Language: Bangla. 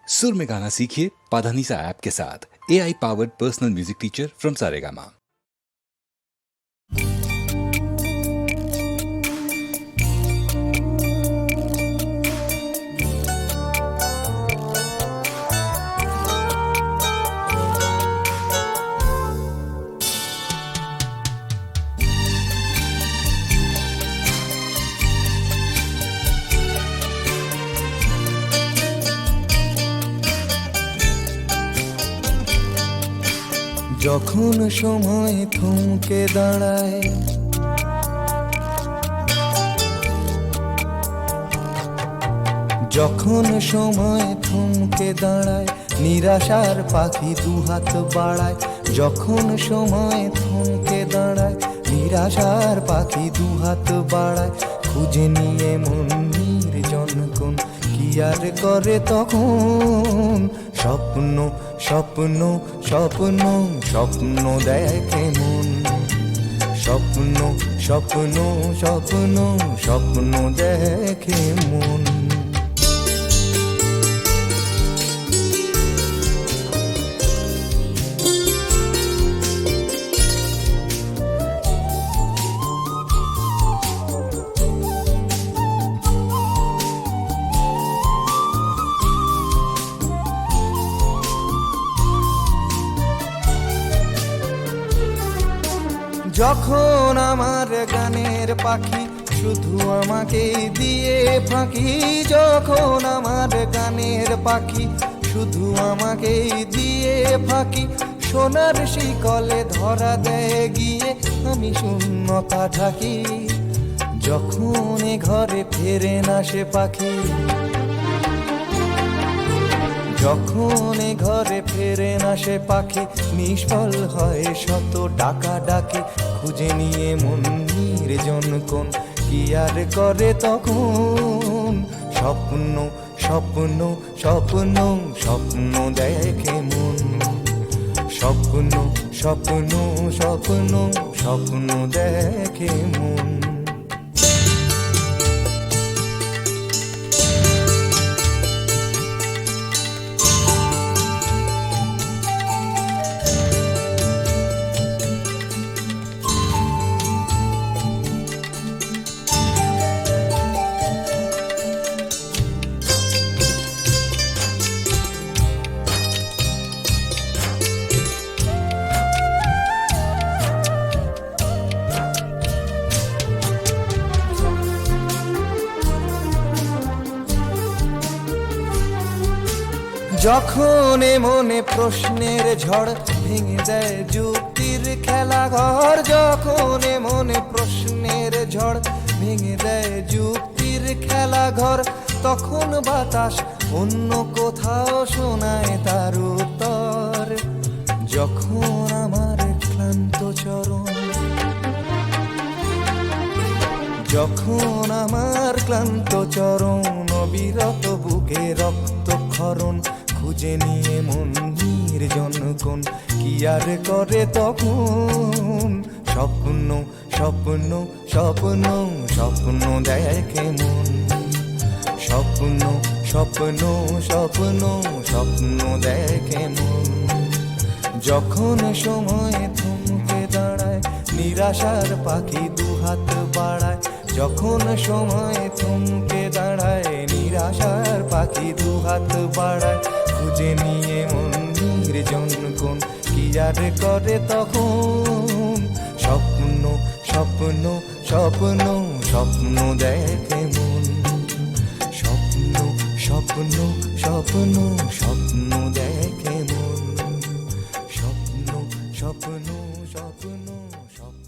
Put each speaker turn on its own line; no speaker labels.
सुर में गाना सीखिए पाधानीसा ऐप के साथ। AI powered personal music teacher from Saregama.
যখন সময় থমকে দাঁড়ায়, যখন সময় থমকে দাঁড়ায়, নিরাশার পাখি দুহাত বাড়ায়। যখন সময় থমকে দাঁড়ায়, নিরাশার পাখি দুহাত বাড়ায়। খুঁজে নিয়ে মন নির্জন কোন কি আর করে তখন। স্বপ্ন স্বপ্ন স্বপ্ন স্বপ্ন দেখে মন। স্বপ্ন স্বপ্ন স্বপ্ন স্বপ্ন দেখে মন। যখন আমার গানের পাখি শুধু আমাকে দিয়ে ফাঁকি। যখন আমার গানের পাখি শুধু আমাকে দিয়ে ফাঁকি। সোনার শিকলে ধরা দেয় গিয়ে আমি শূন্যতা ঢাকি। যখন এ ঘরে ফেরে না সে পাখি, যখন এ ঘরে ফেরে না সে পাখি, নিষ্ফল হয় শত ডাকা ডাকে। খুঁজে নিয়ে মন নির্জন কোন কি আর করে তখন। স্বপ্ন স্বপ্ন স্বপ্ন স্বপ্ন দেখে মন। স্বপ্ন স্বপ্ন স্বপ্ন স্বপ্ন দেখে মন। যখন মনে প্রশ্নের ঝড় ভেঙে দেয় যুক্তির খেলাঘর। যখন মনে প্রশ্নের ঝড় ভেঙে দেয় যুক্তির খেলাঘর, তখন বাতাস অন্য কোথাও শোনায় তার উত্তর। যখন আমার ক্লান্ত চরণ, যখন আমার ক্লান্ত চরণ, অবিরত বুকে রক্তক্ষরণ। খুঁজে নিয়ে মন নির্জন কোন কি আর করে তখন। স্বপ্ন স্বপ্ন স্বপ্ন স্বপ্ন দেখে মন। স্বপ্ন স্বপ্ন স্বপ্ন স্বপ্ন দেখে মন। যখন সময় থমকে দাঁড়ায়, নিরাশার পাখি দুহাত বাড়ায়। যখন সময় থমকে দাঁড়ায়, নিরাশার পাখি দুহাত বাড়ায়। খুঁজে নিয়ে মন নির্জন কোন কি আর করে তখন। স্বপ্ন স্বপ্ন স্বপ্ন স্বপ্ন দেখে মন। স্বপ্ন স্বপ্ন স্বপ্ন স্বপ্ন দেখে মন। স্বপ্ন স্বপ্ন স্বপ্ন স্বপ্ন।